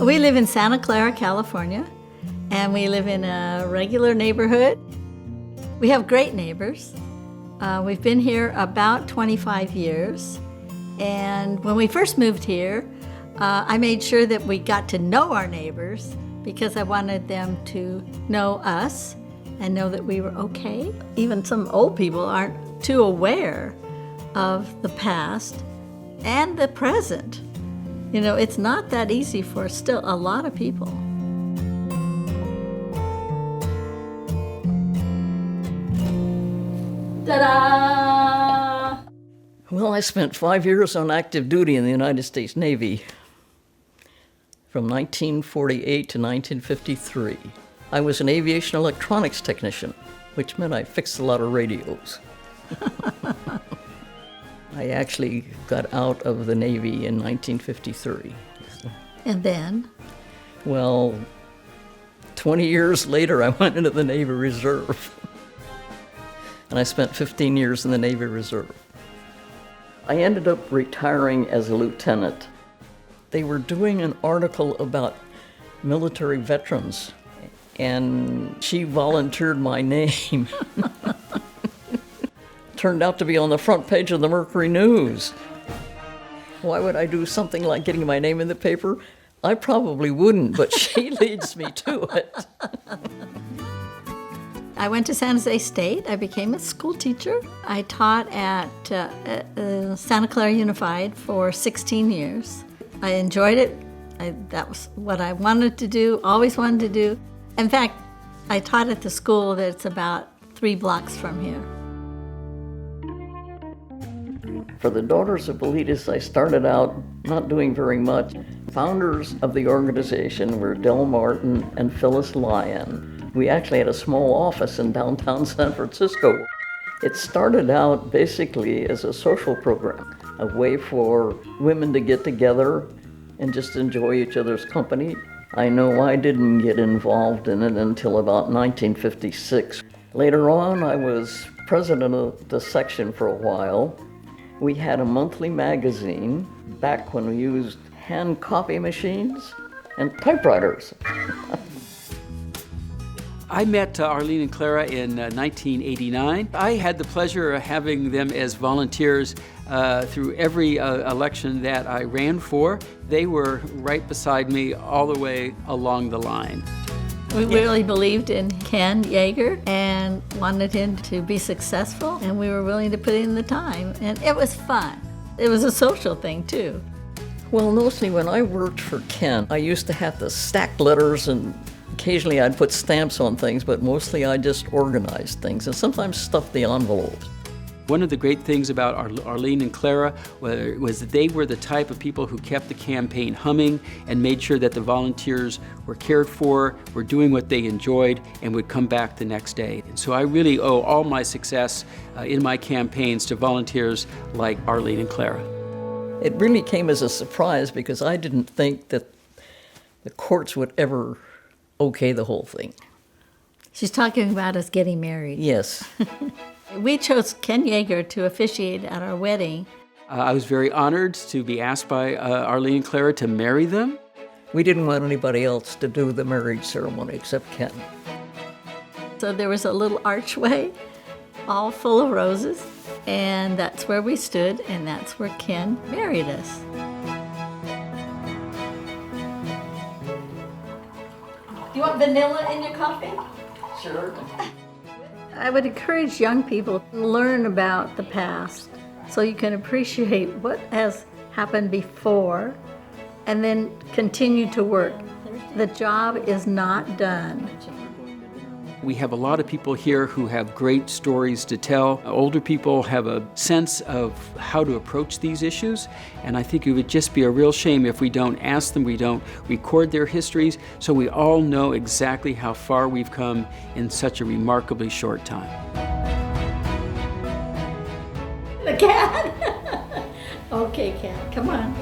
We live in Santa Clara, California, and we live in a regular neighborhood. We have great neighbors. We've been here about 25 years, and when we first moved here, I made sure that we got to know our neighbors because I wanted them to know us and know that we were okay. Even some old people aren't too aware of the past and the present. You know, it's not that easy for still a lot of people. Ta-da! Well, I spent 5 years on active duty in the United States Navy from 1948 to 1953. I was an aviation electronics technician, which meant I fixed a lot of radios. I actually got out of the Navy in 1953. And then? Well, 20 years later, I went into the Navy Reserve. And I spent 15 years in the Navy Reserve. I ended up retiring as a lieutenant. They were doing an article about military veterans, and she volunteered my name. Turned out to be on the front page of the Mercury News. Why would I do something like getting my name in the paper? I probably wouldn't, but she leads me to it. I went to San Jose State. I became a school teacher. I taught at Santa Clara Unified for 16 years. I enjoyed it. That was what I wanted to do, always wanted to do. In fact, I taught at the school that's about 3 blocks from here. For the Daughters of Bilitis, I started out not doing very much. Founders of the organization were Del Martin and Phyllis Lyon. We actually had a small office in downtown San Francisco. It started out basically as a social program, a way for women to get together and just enjoy each other's company. I know I didn't get involved in it until about 1956. Later on, I was president of the section for a while. We had a monthly magazine back when we used hand copy machines and typewriters. I met Arlene and Clara in 1989. I had the pleasure of having them as volunteers through every election that I ran for. They were right beside me all the way along the line. We really believed in Ken Yeager and wanted him to be successful, and we were willing to put in the time, and it was fun. It was a social thing, too. Well, mostly when I worked for Ken, I used to have to stack letters, and occasionally I'd put stamps on things, but mostly I just organized things and sometimes stuffed the envelopes. One of the great things about Arlene and Clara was that they were the type of people who kept the campaign humming and made sure that the volunteers were cared for, were doing what they enjoyed, and would come back the next day. And so I really owe all my success in my campaigns to volunteers like Arlene and Clara. It really came as a surprise because I didn't think that the courts would ever okay the whole thing. She's talking about us getting married. Yes. We chose Ken Yeager to officiate at our wedding. I was very honored to be asked by Arlene and Clara to marry them. We didn't want anybody else to do the marriage ceremony except Ken. So there was a little archway, all full of roses, and that's where we stood, and that's where Ken married us. Do you want vanilla in your coffee? Sure. I would encourage young people to learn about the past so you can appreciate what has happened before and then continue to work. The job is not done. We have a lot of people here who have great stories to tell. Older people have a sense of how to approach these issues, and I think it would just be a real shame if we don't ask them, we don't record their histories, so we all know exactly how far we've come in such a remarkably short time. The cat? Okay, cat, come on.